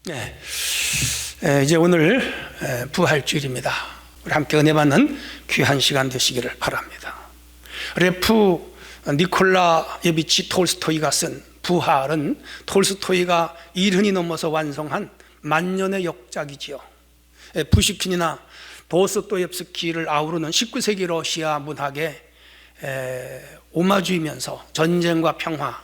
네, 이제 오늘 부활주일입니다. 우리 함께 은혜 받는 귀한 시간 되시기를 바랍니다. 레프 니콜라 예비치 톨스토이가 쓴 부활은 톨스토이가 70이 넘어서 완성한 만년의 역작이지요. 푸시킨이나 도스토옙스키를 아우르는 19세기 러시아 문학의 오마주이면서 전쟁과 평화,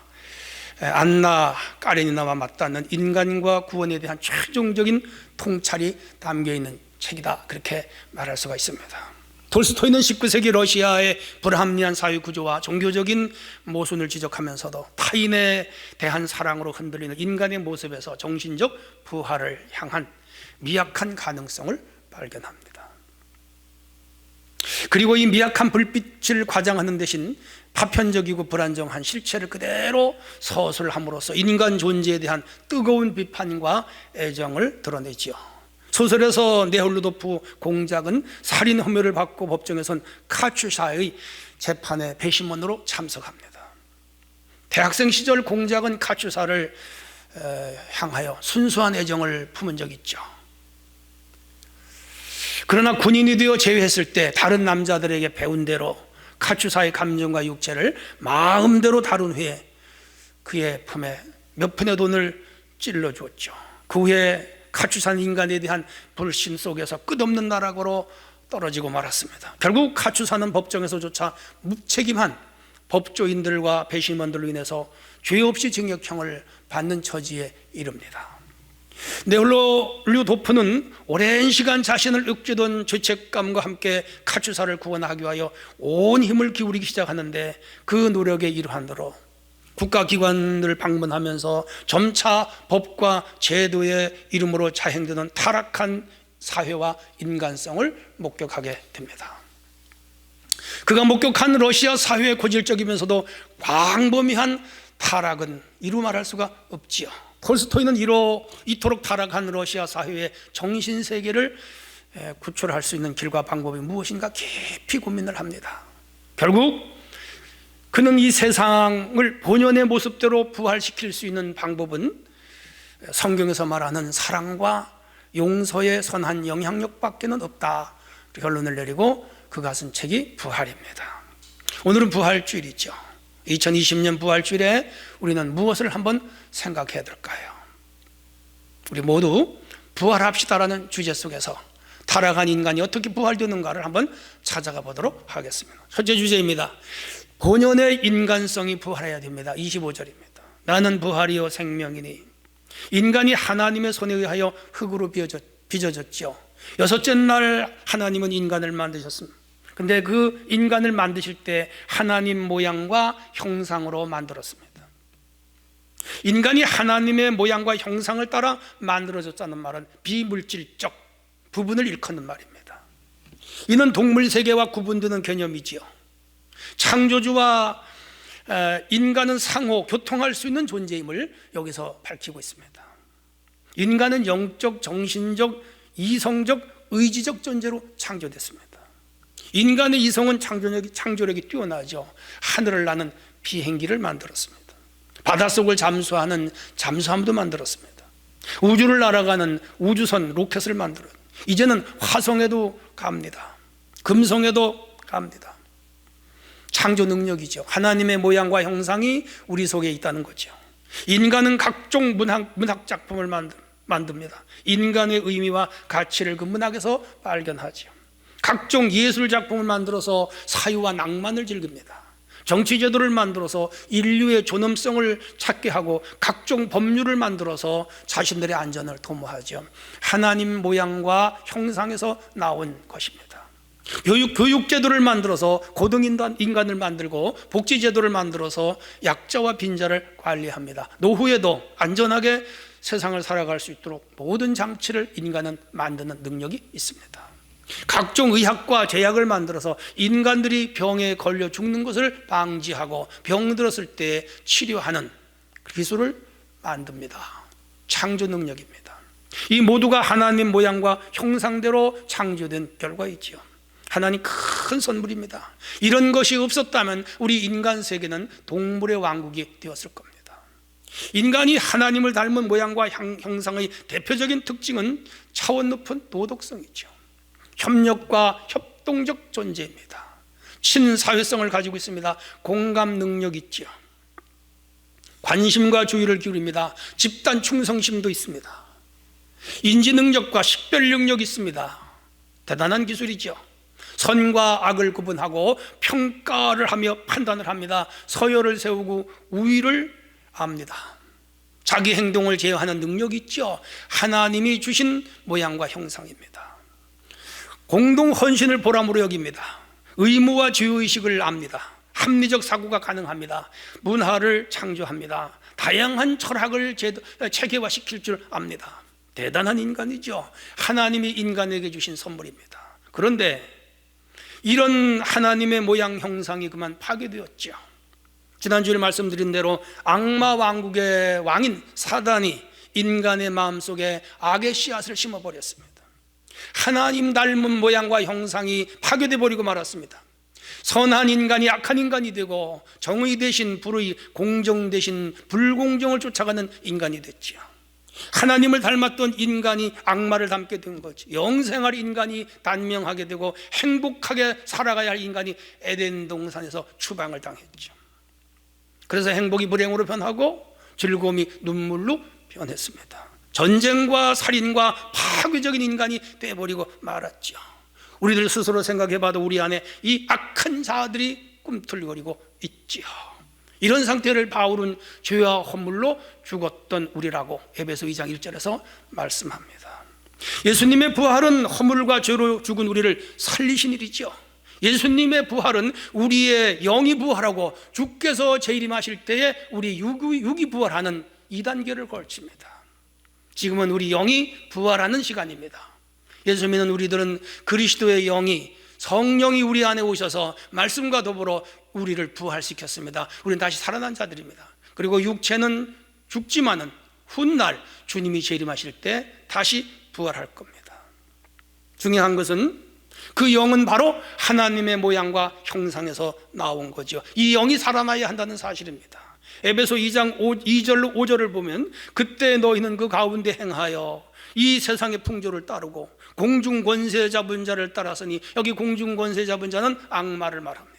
안나 까레니나와 맞닿는 인간과 구원에 대한 최종적인 통찰이 담겨있는 책이다, 그렇게 말할 수가 있습니다. 톨스토이는 19세기 러시아의 불합리한 사회구조와 종교적인 모순을 지적하면서도 타인에 대한 사랑으로 흔들리는 인간의 모습에서 정신적 부활을 향한 미약한 가능성을 발견합니다. 그리고 이 미약한 불빛을 과장하는 대신 파편적이고 불안정한 실체를 그대로 서술함으로써 인간 존재에 대한 뜨거운 비판과 애정을 드러내지요. 소설에서 네홀루도프 공작은 살인 혐의를 받고 법정에선 카츄샤의 재판에 배심원으로 참석합니다. 대학생 시절 공작은 카츄샤를 향하여 순수한 애정을 품은 적이 있죠. 그러나 군인이 되어 제위했을 때 다른 남자들에게 배운 대로 카츄사의 감정과 육체를 마음대로 다룬 후에 그의 품에 몇 푼의 돈을 찔러 주었죠. 그 후에 카츄사는 인간에 대한 불신 속에서 끝없는 나락으로 떨어지고 말았습니다. 결국 카츄사는 법정에서조차 무책임한 법조인들과 배심원들로 인해서 죄 없이 징역형을 받는 처지에 이릅니다. 네홀루도프는 오랜 시간 자신을 억제던 죄책감과 함께 카츄사를 구원하기 위하여 온 힘을 기울이기 시작하는데 그 노력의 일환으로 국가기관을 방문하면서 점차 법과 제도의 이름으로 자행되는 타락한 사회와 인간성을 목격하게 됩니다. 그가 목격한 러시아 사회의 고질적이면서도 광범위한 타락은 이루 말할 수가 없지요. 톨스토이는 이토록 타락한 러시아 사회의 정신세계를 구출할 수 있는 길과 방법이 무엇인가 깊이 고민을 합니다. 결국 그는 이 세상을 본연의 모습대로 부활시킬 수 있는 방법은 성경에서 말하는 사랑과 용서의 선한 영향력밖에는 없다, 결론을 내리고 그가 쓴 책이 부활입니다. 오늘은 부활주일이죠. 2020년 부활주일에 우리는 무엇을 한번 생각해야 될까요? 우리 모두 부활합시다라는 주제 속에서 타락한 인간이 어떻게 부활되는가를 한번 찾아가 보도록 하겠습니다. 첫째 주제입니다. 본연의 인간성이 부활해야 됩니다. 25절입니다. 나는 부활이요 생명이니 인간이 하나님의 손에 의하여 흙으로 빚어졌죠. 여섯째 날 하나님은 인간을 만드셨습니다. 근데 그 인간을 만드실 때 하나님 모양과 형상으로 만들었습니다. 인간이 하나님의 모양과 형상을 따라 만들어졌다는 말은 비물질적 부분을 일컫는 말입니다. 이는 동물 세계와 구분되는 개념이지요. 창조주와 인간은 상호 교통할 수 있는 존재임을 여기서 밝히고 있습니다. 인간은 영적, 정신적, 이성적, 의지적 존재로 창조됐습니다. 인간의 이성은 창조력이 뛰어나죠. 하늘을 나는 비행기를 만들었습니다. 바닷속을 잠수하는 잠수함도 만들었습니다. 우주를 날아가는 우주선 로켓을 만들었습니다. 이제는 화성에도 갑니다. 금성에도 갑니다. 창조 능력이죠. 하나님의 모양과 형상이 우리 속에 있다는 거죠. 인간은 각종 문학 작품을 만듭니다. 인간의 의미와 가치를 그 문학에서 발견하죠. 각종 예술 작품을 만들어서 사유와 낭만을 즐깁니다. 정치 제도를 만들어서 인류의 존엄성을 찾게 하고 각종 법률을 만들어서 자신들의 안전을 도모하죠. 하나님 모양과 형상에서 나온 것입니다. 교육 제도를 만들어서 고등 인간을 만들고 복지 제도를 만들어서 약자와 빈자를 관리합니다. 노후에도 안전하게 세상을 살아갈 수 있도록 모든 장치를 인간은 만드는 능력이 있습니다. 각종 의학과 제약을 만들어서 인간들이 병에 걸려 죽는 것을 방지하고 병 들었을 때 치료하는 기술을 만듭니다. 창조 능력입니다. 이 모두가 하나님 모양과 형상대로 창조된 결과이지요. 하나님 큰 선물입니다. 이런 것이 없었다면 우리 인간 세계는 동물의 왕국이 되었을 겁니다. 인간이 하나님을 닮은 모양과 형상의 대표적인 특징은 차원 높은 도덕성이죠. 협력과 협동적 존재입니다. 친사회성을 가지고 있습니다. 공감 능력이 있죠. 관심과 주의를 기울입니다. 집단 충성심도 있습니다. 인지 능력과 식별 능력이 있습니다. 대단한 기술이죠. 선과 악을 구분하고 평가를 하며 판단을 합니다. 서열을 세우고 우위를 압니다. 자기 행동을 제어하는 능력이 있죠. 하나님이 주신 모양과 형상입니다. 공동 헌신을 보람으로 여깁니다. 의무와 죄의식을 압니다. 합리적 사고가 가능합니다. 문화를 창조합니다. 다양한 철학을 체계화시킬 줄 압니다. 대단한 인간이죠. 하나님이 인간에게 주신 선물입니다. 그런데 이런 하나님의 모양 형상이 그만 파괴되었죠. 지난주에 말씀드린 대로 악마 왕국의 왕인 사단이 인간의 마음속에 악의 씨앗을 심어버렸습니다. 하나님 닮은 모양과 형상이 파괴되어 버리고 말았습니다. 선한 인간이 악한 인간이 되고 정의 대신 불의, 공정 대신 불공정을 쫓아가는 인간이 됐죠. 하나님을 닮았던 인간이 악마를 닮게 된 거죠. 영생할 인간이 단명하게 되고 행복하게 살아가야 할 인간이 에덴 동산에서 추방을 당했죠. 그래서 행복이 불행으로 변하고 즐거움이 눈물로 변했습니다. 전쟁과 살인과 파괴적인 인간이 되어버리고 말았죠. 우리들 스스로 생각해봐도 우리 안에 이 악한 자들이 꿈틀거리고 있지요. 이런 상태를 바울은 죄와 허물로 죽었던 우리라고 에베소 2장 1절에서 말씀합니다. 예수님의 부활은 허물과 죄로 죽은 우리를 살리신 일이죠. 예수님의 부활은 우리의 영이 부활하고 주께서 재림하실 때에 우리 육이 부활하는 2단계를 걸칩니다. 지금은 우리 영이 부활하는 시간입니다. 예수 믿는 우리들은 그리스도의 영이, 성령이 우리 안에 오셔서 말씀과 더불어 우리를 부활시켰습니다. 우리는 다시 살아난 자들입니다. 그리고 육체는 죽지만은 훗날 주님이 재림하실 때 다시 부활할 겁니다. 중요한 것은 그 영은 바로 하나님의 모양과 형상에서 나온 거죠. 이 영이 살아나야 한다는 사실입니다. 에베소 2장 2절로 5절을 보면 그때 너희는 그 가운데 행하여 이 세상의 풍조를 따르고 공중 권세 잡은 자를 따랐으니, 여기 공중 권세 잡은 자는 악마를 말합니다.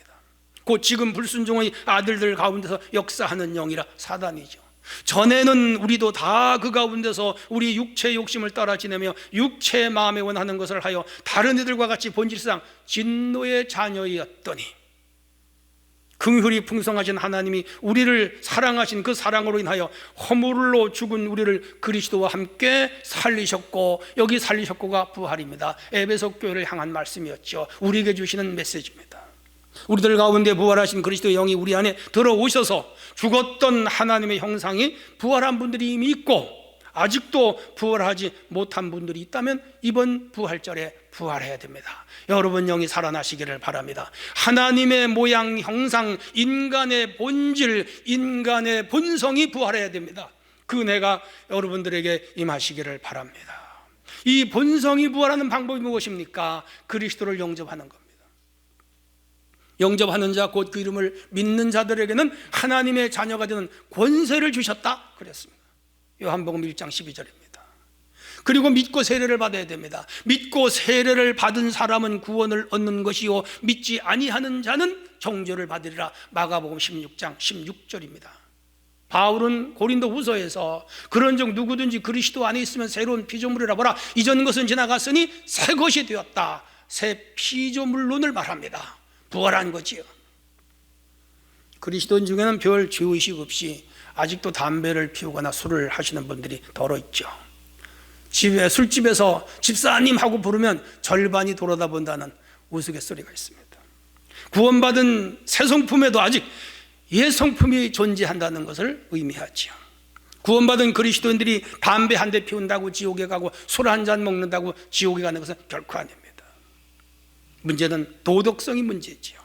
곧 지금 불순종의 아들들 가운데서 역사하는 영이라 사단이죠. 전에는 우리도 다 그 가운데서 우리 육체의 욕심을 따라 지내며 육체의 마음에 원하는 것을 하여 다른 이들과 같이 본질상 진노의 자녀였더니, 긍휼이 풍성하신 하나님이 우리를 사랑하신 그 사랑으로 인하여 허물로 죽은 우리를 그리스도와 함께 살리셨고, 여기 살리셨고가 부활입니다. 에베소 교회를 향한 말씀이었죠. 우리에게 주시는 메시지입니다. 우리들 가운데 부활하신 그리스도의 영이 우리 안에 들어오셔서 죽었던 하나님의 형상이 부활한 분들이 이미 있고, 아직도 부활하지 못한 분들이 있다면 이번 부활절에 부활해야 됩니다. 여러분 영이 살아나시기를 바랍니다. 하나님의 모양, 형상, 인간의 본질, 인간의 본성이 부활해야 됩니다. 그 은혜가 여러분들에게 임하시기를 바랍니다. 이 본성이 부활하는 방법이 무엇입니까? 그리스도를 영접하는 겁니다. 영접하는 자, 곧 그 이름을 믿는 자들에게는 하나님의 자녀가 되는 권세를 주셨다 그랬습니다. 요한복음 1장 12절입니다. 그리고 믿고 세례를 받아야 됩니다. 믿고 세례를 받은 사람은 구원을 얻는 것이요 믿지 아니하는 자는 정죄를 받으리라. 마가복음 16장 16절입니다. 바울은 고린도 후서에서 그런즉 누구든지 그리스도 안에 있으면 새로운 피조물이라 보라. 이전 것은 지나갔으니 새 것이 되었다. 새 피조물론을 말합니다. 부활한 거지요. 그리스도인 중에는 별 죄의식 없이 아직도 담배를 피우거나 술을 하시는 분들이 더러 있죠. 집에 술집에서 집사님 하고 부르면 절반이 돌아다 본다는 우스갯소리가 있습니다. 구원받은 새 성품에도 아직 옛 성품이 존재한다는 것을 의미하죠. 구원받은 그리스도인들이 담배 한 대 피운다고 지옥에 가고 술 한 잔 먹는다고 지옥에 가는 것은 결코 아닙니다. 문제는 도덕성이 문제지요.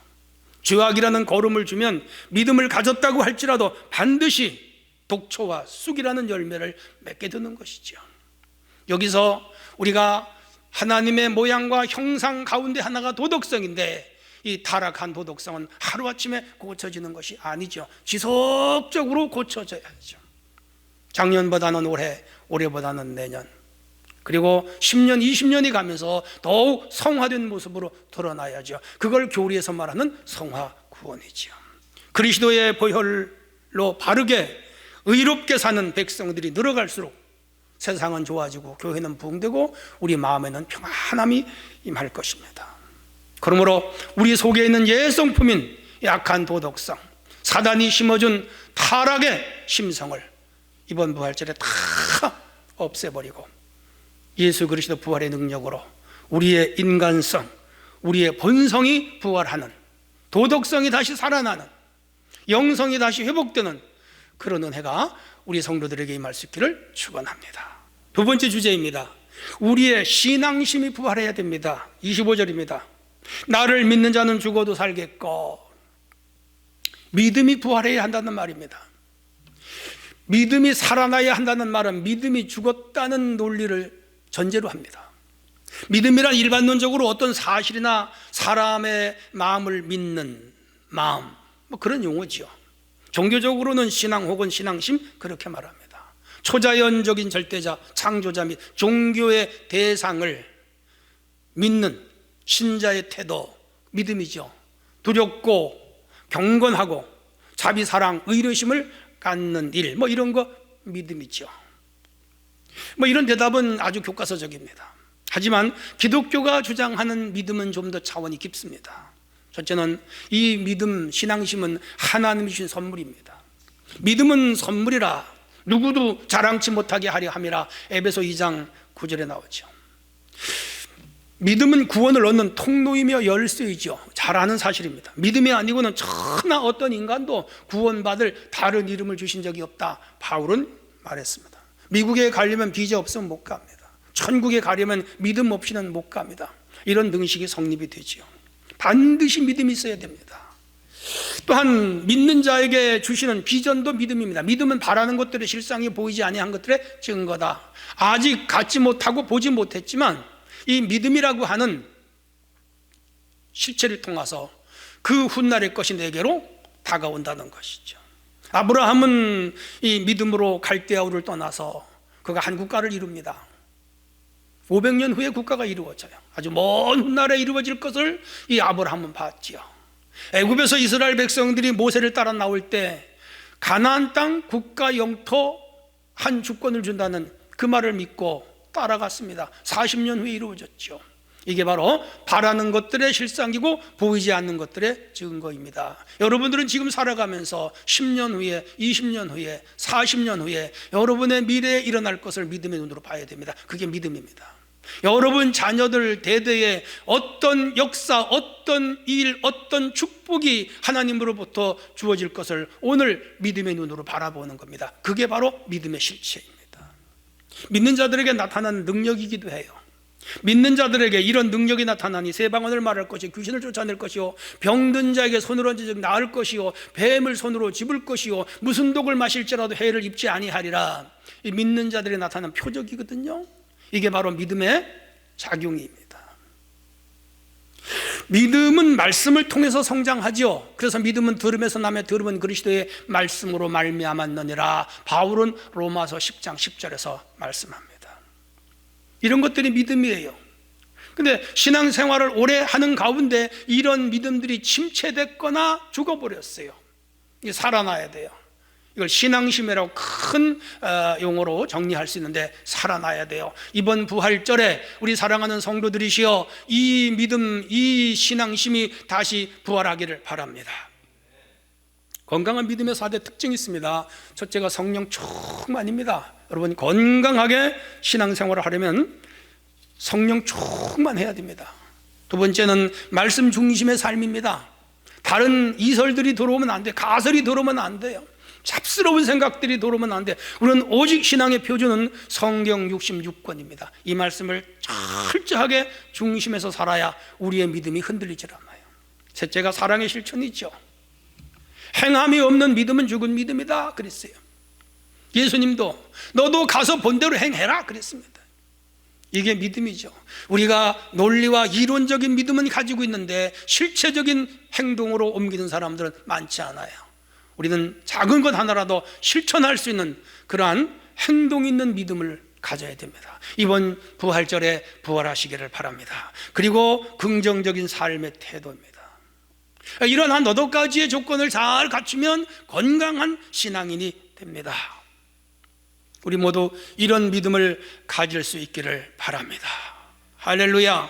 죄악이라는 거름을 주면 믿음을 가졌다고 할지라도 반드시 독초와 쑥이라는 열매를 맺게 되는 것이죠. 여기서 우리가 하나님의 모양과 형상 가운데 하나가 도덕성인데, 이 타락한 도덕성은 하루아침에 고쳐지는 것이 아니죠. 지속적으로 고쳐져야죠. 작년보다는 올해, 올해보다는 내년, 그리고 10년, 20년이 가면서 더욱 성화된 모습으로 드러나야죠. 그걸 교리에서 말하는 성화 구원이죠. 그리스도의 보혈로 바르게 의롭게 사는 백성들이 늘어갈수록 세상은 좋아지고 교회는 부흥되고 우리 마음에는 평안함이 임할 것입니다. 그러므로 우리 속에 있는 예성품인 약한 도덕성, 사단이 심어준 타락의 심성을 이번 부활절에 다 없애버리고 예수 그리스도 부활의 능력으로 우리의 인간성, 우리의 본성이 부활하는, 도덕성이 다시 살아나는, 영성이 다시 회복되는 그런 은혜가 우리 성도들에게 임할 수 있기를 축원합니다. 두 번째 주제입니다. 우리의 신앙심이 부활해야 됩니다. 25절입니다. 나를 믿는 자는 죽어도 살겠고, 믿음이 부활해야 한다는 말입니다. 믿음이 살아나야 한다는 말은 믿음이 죽었다는 논리를 전제로 합니다. 믿음이란 일반론적으로 어떤 사실이나 사람의 마음을 믿는 마음, 뭐 그런 용어지요. 종교적으로는 신앙 혹은 신앙심 그렇게 말합니다. 초자연적인 절대자, 창조자 및 종교의 대상을 믿는 신자의 태도, 믿음이죠. 두렵고 경건하고 자비, 사랑, 의료심을 갖는 일, 뭐 이런 거 믿음이죠. 뭐 이런 대답은 아주 교과서적입니다. 하지만 기독교가 주장하는 믿음은 좀 더 차원이 깊습니다. 첫째는 이 믿음, 신앙심은 하나님이 주신 선물입니다. 믿음은 선물이라 누구도 자랑치 못하게 하려 함이라 에베소 2장 9절에 나오죠. 믿음은 구원을 얻는 통로이며 열쇠이죠. 잘 아는 사실입니다. 믿음이 아니고는 천하 어떤 인간도 구원받을 다른 이름을 주신 적이 없다, 바울은 말했습니다. 미국에 가려면 비자 없으면 못 갑니다. 천국에 가려면 믿음 없이는 못 갑니다. 이런 등식이 성립이 되지요. 반드시 믿음이 있어야 됩니다. 또한 믿는 자에게 주시는 비전도 믿음입니다. 믿음은 바라는 것들의 실상이 보이지 아니한 것들의 증거다. 아직 갖지 못하고 보지 못했지만 이 믿음이라고 하는 실체를 통해서 그 훗날의 것이 내게로 다가온다는 것이죠. 아브라함은 이 믿음으로 갈대아우를 떠나서 그가 한 국가를 이룹니다. 500년 후에 국가가 이루어져요. 아주 먼 훗날에 이루어질 것을 이 아브라함은 봤지요. 애굽에서 이스라엘 백성들이 모세를 따라 나올 때 가나안 땅 국가 영토 한 주권을 준다는 그 말을 믿고 따라갔습니다. 40년 후에 이루어졌죠. 이게 바로 바라는 것들의 실상이고 보이지 않는 것들의 증거입니다. 여러분들은 지금 살아가면서 10년 후에, 20년 후에, 40년 후에 여러분의 미래에 일어날 것을 믿음의 눈으로 봐야 됩니다. 그게 믿음입니다. 여러분 자녀들 대대에 어떤 역사, 어떤 일, 어떤 축복이 하나님으로부터 주어질 것을 오늘 믿음의 눈으로 바라보는 겁니다. 그게 바로 믿음의 실체입니다. 믿는 자들에게 나타나는 능력이기도 해요. 믿는 자들에게 이런 능력이 나타나니 새 방언을 말할 것이요, 귀신을 쫓아낼 것이요, 병든 자에게 손을 얹어 나을 것이요, 뱀을 손으로 집을 것이요, 무슨 독을 마실지라도 해를 입지 아니하리라. 이 믿는 자들에 나타나는 표적이거든요. 이게 바로 믿음의 작용입니다. 믿음은 말씀을 통해서 성장하죠. 그래서 믿음은 들음에서 나며 들음은 그리스도의 말씀으로 말미암았느니라 바울은 로마서 10장 10절에서 말씀합니다. 이런 것들이 믿음이에요. 근데 신앙생활을 오래 하는 가운데 이런 믿음들이 침체됐거나 죽어버렸어요. 이게 살아나야 돼요. 이걸 신앙심이라고 큰 용어로 정리할 수 있는데 살아나야 돼요. 이번 부활절에 우리 사랑하는 성도들이시여 이 믿음, 이 신앙심이 다시 부활하기를 바랍니다. 건강한 믿음의 4대 특징이 있습니다. 첫째가 성령 충만입니다. 여러분 건강하게 신앙생활을 하려면 성령 충만해야 됩니다. 두 번째는 말씀 중심의 삶입니다. 다른 이설들이 들어오면 안 돼요. 가설이 들어오면 안 돼요. 잡스러운 생각들이 들어오면 안 돼. 우리는 오직 신앙의 표준은 성경 66권입니다. 이 말씀을 철저하게 중심에서 살아야 우리의 믿음이 흔들리질 않아요. 셋째가 사랑의 실천이죠. 행함이 없는 믿음은 죽은 믿음이다 그랬어요. 예수님도 너도 가서 본대로 행해라 그랬습니다. 이게 믿음이죠. 우리가 논리와 이론적인 믿음은 가지고 있는데 실체적인 행동으로 옮기는 사람들은 많지 않아요. 우리는 작은 것 하나라도 실천할 수 있는 그러한 행동 있는 믿음을 가져야 됩니다. 이번 부활절에 부활하시기를 바랍니다. 그리고 긍정적인 삶의 태도입니다. 이런 한 8가지의 조건을 잘 갖추면 건강한 신앙인이 됩니다. 우리 모두 이런 믿음을 가질 수 있기를 바랍니다. 할렐루야.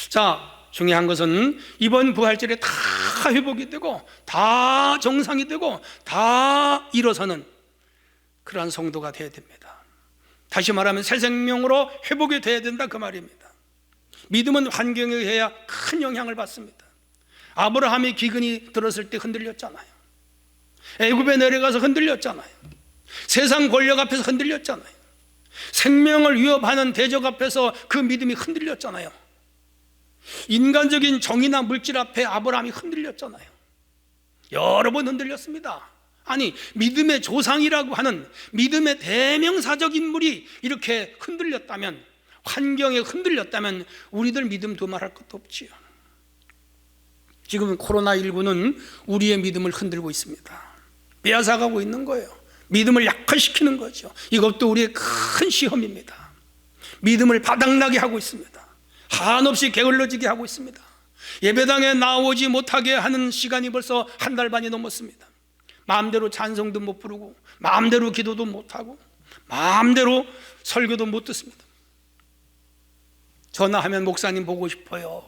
자, 중요한 것은 이번 부활절에 다 회복이 되고 다 정상이 되고 다 일어서는 그러한 성도가 되어야 됩니다. 다시 말하면 새 생명으로 회복이 되어야 된다, 그 말입니다. 믿음은 환경에 의해 큰 영향을 받습니다. 아브라함이 기근이 들었을 때 흔들렸잖아요. 애굽에 내려가서 흔들렸잖아요. 세상 권력 앞에서 흔들렸잖아요. 생명을 위협하는 대적 앞에서 그 믿음이 흔들렸잖아요. 인간적인 정의나 물질 앞에 아브라함이 흔들렸잖아요. 여러 번 흔들렸습니다. 아니, 믿음의 조상이라고 하는 믿음의 대명사적 인물이 이렇게 흔들렸다면, 환경에 흔들렸다면 우리들 믿음 두말할 것도 없지요. 지금 코로나19는 우리의 믿음을 흔들고 있습니다. 빼앗아가고 있는 거예요. 믿음을 약화시키는 거죠. 이것도 우리의 큰 시험입니다. 믿음을 바닥나게 하고 있습니다. 한없이 게을러지게 하고 있습니다. 예배당에 나오지 못하게 하는 시간이 벌써 1달 반이 넘었습니다. 마음대로 찬송도 못 부르고 마음대로 기도도 못하고 마음대로 설교도 못 듣습니다. 전화하면 목사님 보고 싶어요.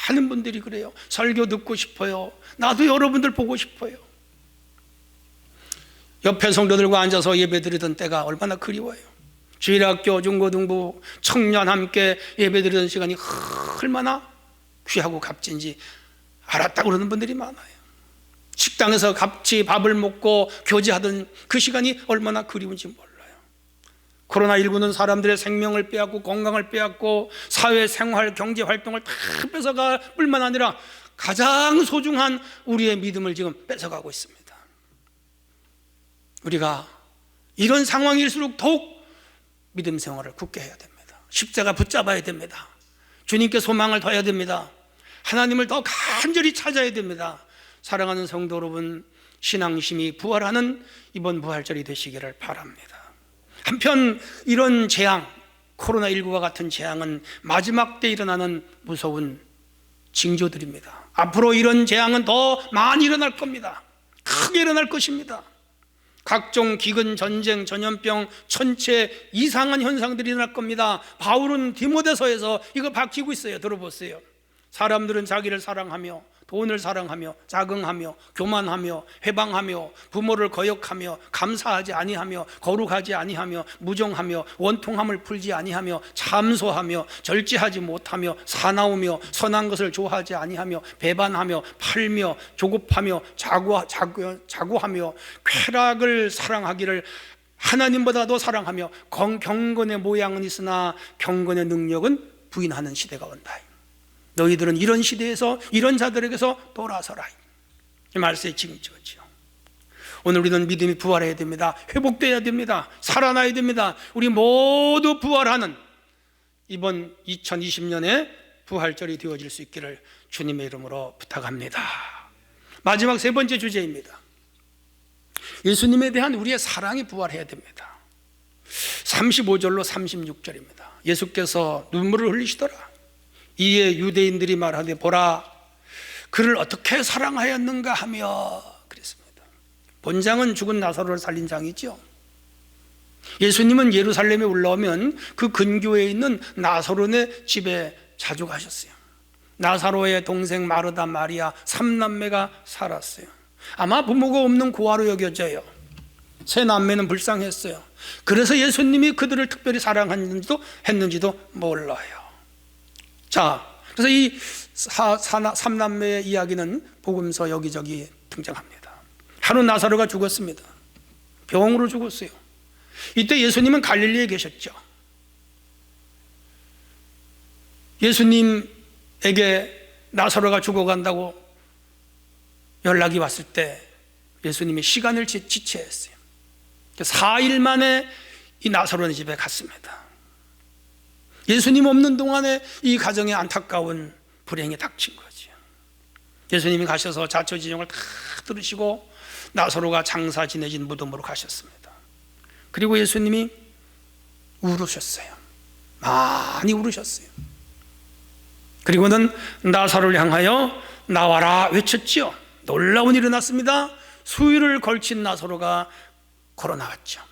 많은 분들이 그래요. 설교 듣고 싶어요. 나도 여러분들 보고 싶어요. 옆에 성도들과 앉아서 예배드리던 때가 얼마나 그리워요. 주일학교, 중고등부, 청년 함께 예배드리던 시간이 얼마나 귀하고 값진지 알았다고 그러는 분들이 많아요. 식당에서 같이 밥을 먹고 교제하던 그 시간이 얼마나 그리운지 몰라요. 코로나19는 사람들의 생명을 빼앗고 건강을 빼앗고 사회생활, 경제활동을 다 뺏어갈 뿐만 아니라 가장 소중한 우리의 믿음을 지금 뺏어가고 있습니다. 우리가 이런 상황일수록 더욱 믿음 생활을 굳게 해야 됩니다. 십자가 붙잡아야 됩니다. 주님께 소망을 둬야 됩니다. 하나님을 더 간절히 찾아야 됩니다. 사랑하는 성도 여러분, 신앙심이 부활하는 이번 부활절이 되시기를 바랍니다. 한편 이런 재앙, 코로나19와 같은 재앙은 마지막 때 일어나는 무서운 징조들입니다. 앞으로 이런 재앙은 더 많이 일어날 겁니다. 크게 일어날 것입니다. 각종 기근, 전쟁, 전염병, 천체 이상한 현상들이 일어날 겁니다. 바울은 디모데서에서 이거 밝히고 있어요. 들어보세요. 사람들은 자기를 사랑하며 돈을 사랑하며 자긍하며 교만하며 회방하며 부모를 거역하며 감사하지 아니하며 거룩하지 아니하며 무정하며 원통함을 풀지 아니하며 참소하며 절제하지 못하며 사나우며 선한 것을 좋아하지 아니하며 배반하며 팔며 조급하며 자고하며 쾌락을 사랑하기를 하나님보다도 사랑하며 경건의 모양은 있으나 경건의 능력은 부인하는 시대가 온다. 너희들은 이런 시대에서 이런 자들에게서 돌아서라. 이 말씀의 징조죠. 오늘 우리는 믿음이 부활해야 됩니다. 회복되어야 됩니다. 살아나야 됩니다. 우리 모두 부활하는 이번 2020년에 부활절이 되어질 수 있기를 주님의 이름으로 부탁합니다. 마지막 3번째 주제입니다. 예수님에 대한 우리의 사랑이 부활해야 됩니다. 35절로 36절입니다. 예수께서 눈물을 흘리시더라. 이에 유대인들이 말하되 보라 그를 어떻게 사랑하였는가 하며 그랬습니다. 본장은 죽은 나사로를 살린 장이죠. 예수님은 예루살렘에 올라오면 그 근교에 있는 나사로네 집에 자주 가셨어요. 나사로의 동생 마르다, 마리아 3남매가 살았어요. 아마 부모가 없는 고아로 여겨져요. 세 남매는 불쌍했어요. 그래서 예수님이 그들을 특별히 사랑했는지도 몰라요. 자, 그래서 이 3남매의 이야기는 복음서 여기저기 등장합니다. 하루 나사로가 죽었습니다. 병으로 죽었어요. 이때 예수님은 갈릴리에 계셨죠. 예수님에게 나사로가 죽어간다고 연락이 왔을 때 예수님이 시간을 지체했어요. 4일 만에 이 나사로의 집에 갔습니다. 예수님 없는 동안에 이 가정에 안타까운 불행이 닥친 거죠. 예수님이 가셔서 자초지종을 다 들으시고 나사로가 장사 지내진 무덤으로 가셨습니다. 그리고 예수님이 울으셨어요. 많이 울으셨어요. 그리고는 나사로를 향하여 나와라 외쳤지요. 놀라운 일이 났습니다. 수일을 걸친 나사로가 걸어 나왔죠.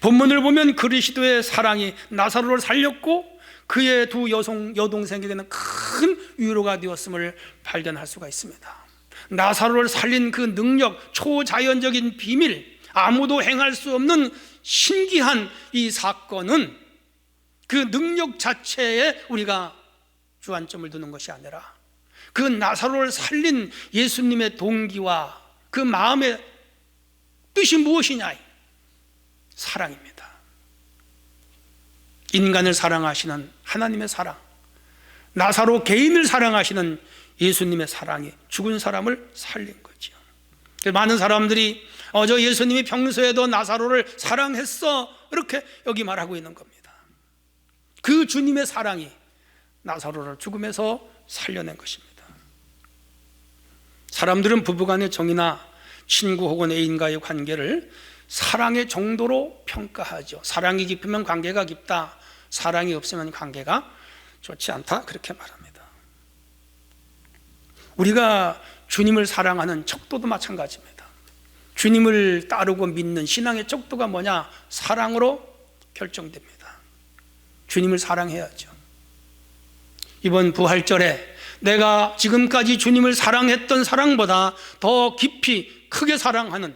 본문을 보면 그리스도의 사랑이 나사로를 살렸고 그의 두 여동생에게는 큰 위로가 되었음을 발견할 수가 있습니다. 나사로를 살린 그 능력, 초자연적인 비밀, 아무도 행할 수 없는 신기한 이 사건은 그 능력 자체에 우리가 주안점을 두는 것이 아니라 그 나사로를 살린 예수님의 동기와 그 마음의 뜻이 무엇이냐? 사랑입니다. 인간을 사랑하시는 하나님의 사랑, 나사로 개인을 사랑하시는 예수님의 사랑이 죽은 사람을 살린 거죠. 많은 사람들이 저 예수님이 평소에도 나사로를 사랑했어 이렇게 여기 말하고 있는 겁니다. 그 주님의 사랑이 나사로를 죽음에서 살려낸 것입니다. 사람들은 부부간의 정이나 친구 혹은 애인과의 관계를 사랑의 정도로 평가하죠. 사랑이 깊으면 관계가 깊다, 사랑이 없으면 관계가 좋지 않다, 그렇게 말합니다. 우리가 주님을 사랑하는 척도도 마찬가지입니다. 주님을 따르고 믿는 신앙의 척도가 뭐냐? 사랑으로 결정됩니다. 주님을 사랑해야죠. 이번 부활절에 내가 지금까지 주님을 사랑했던 사랑보다 더 깊이 크게 사랑하는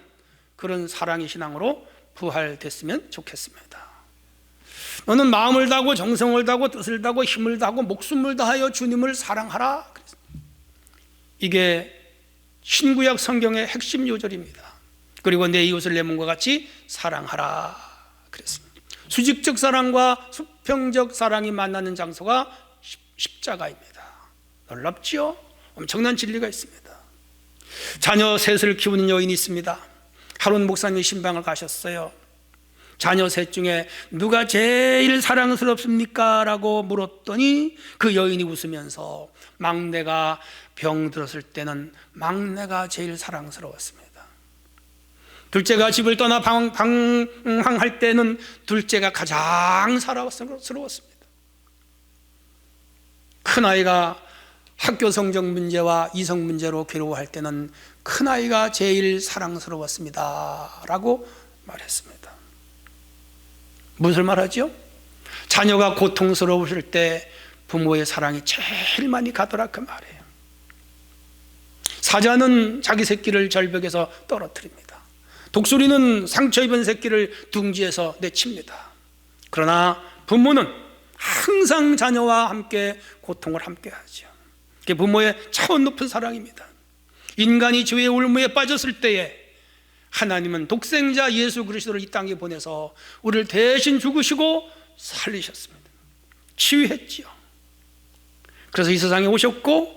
그런 사랑의 신앙으로 부활됐으면 좋겠습니다. 너는 마음을 다하고 정성을 다하고 뜻을 다하고 힘을 다하고 목숨을 다하여 주님을 사랑하라. 이게 신구약 성경의 핵심 요절입니다. 그리고 내 이웃을 내 몸과 같이 사랑하라 그랬습니다. 수직적 사랑과 수평적 사랑이 만나는 장소가 십자가입니다. 놀랍지요? 엄청난 진리가 있습니다. 자녀 셋을 키우는 여인이 있습니다. 하론 목사님이 신방을 가셨어요. 자녀 셋 중에 누가 제일 사랑스럽습니까? 라고 물었더니 그 여인이 웃으면서 막내가 병들었을 때는 막내가 제일 사랑스러웠습니다. 둘째가 집을 떠나 방황할 때는 둘째가 가장 사랑스러웠습니다. 큰아이가 학교 성적 문제와 이성 문제로 괴로워할 때는 큰아이가 제일 사랑스러웠습니다 라고 말했습니다. 무엇을 말하죠? 자녀가 고통스러우실 때 부모의 사랑이 제일 많이 가더라 그 말이에요. 사자는 자기 새끼를 절벽에서 떨어뜨립니다. 독수리는 상처 입은 새끼를 둥지에서 내칩니다. 그러나 부모는 항상 자녀와 함께 고통을 함께 하죠. 그게 부모의 차원 높은 사랑입니다. 인간이 죄의 올무에 빠졌을 때에 하나님은 독생자 예수 그리스도를 이 땅에 보내서 우리를 대신 죽으시고 살리셨습니다. 치유했지요. 그래서 이 세상에 오셨고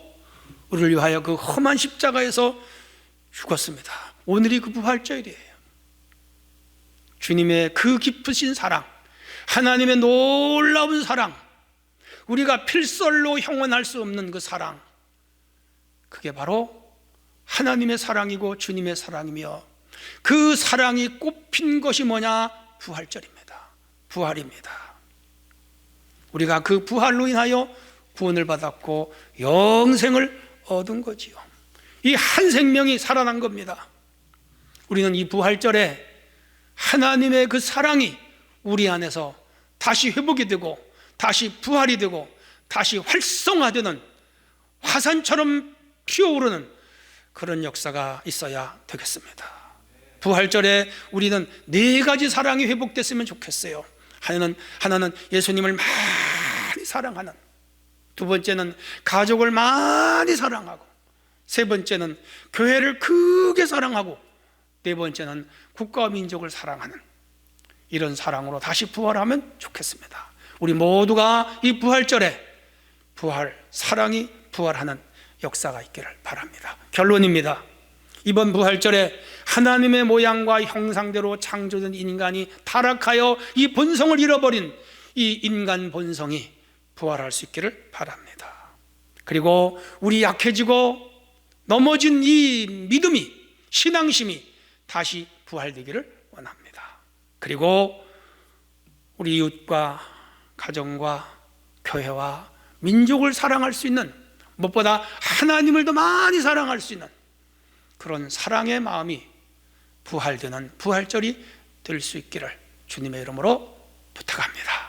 우리를 위하여 그 험한 십자가에서 죽었습니다. 오늘이 그 부활절이에요. 주님의 그 깊으신 사랑, 하나님의 놀라운 사랑, 우리가 필설로 형언할 수 없는 그 사랑, 그게 바로 하나님의 사랑이고 주님의 사랑이며 그 사랑이 꼽힌 것이 뭐냐? 부활절입니다. 부활입니다. 우리가 그 부활로 인하여 구원을 받았고 영생을 얻은 거지요. 이 한 생명이 살아난 겁니다. 우리는 이 부활절에 하나님의 그 사랑이 우리 안에서 다시 회복이 되고 다시 부활이 되고 다시 활성화되는 화산처럼 피어오르는 그런 역사가 있어야 되겠습니다. 부활절에 우리는 네 가지 사랑이 회복됐으면 좋겠어요. 하나는 예수님을 많이 사랑하는, 두 번째는 가족을 많이 사랑하고, 세 번째는 교회를 크게 사랑하고, 네 번째는 국가와 민족을 사랑하는 이런 사랑으로 다시 부활하면 좋겠습니다. 우리 모두가 이 부활절에 사랑이 부활하는 역사가 있기를 바랍니다. 결론입니다. 이번 부활절에 하나님의 모양과 형상대로 창조된 인간이 타락하여 이 본성을 잃어버린 이 인간 본성이 부활할 수 있기를 바랍니다. 그리고 우리 약해지고 넘어진 이 믿음이, 신앙심이 다시 부활되기를 원합니다. 그리고 우리 이웃과 가정과 교회와 민족을 사랑할 수 있는, 무엇보다 하나님을 더 많이 사랑할 수 있는 그런 사랑의 마음이 부활되는 부활절이 될 수 있기를 주님의 이름으로 부탁합니다.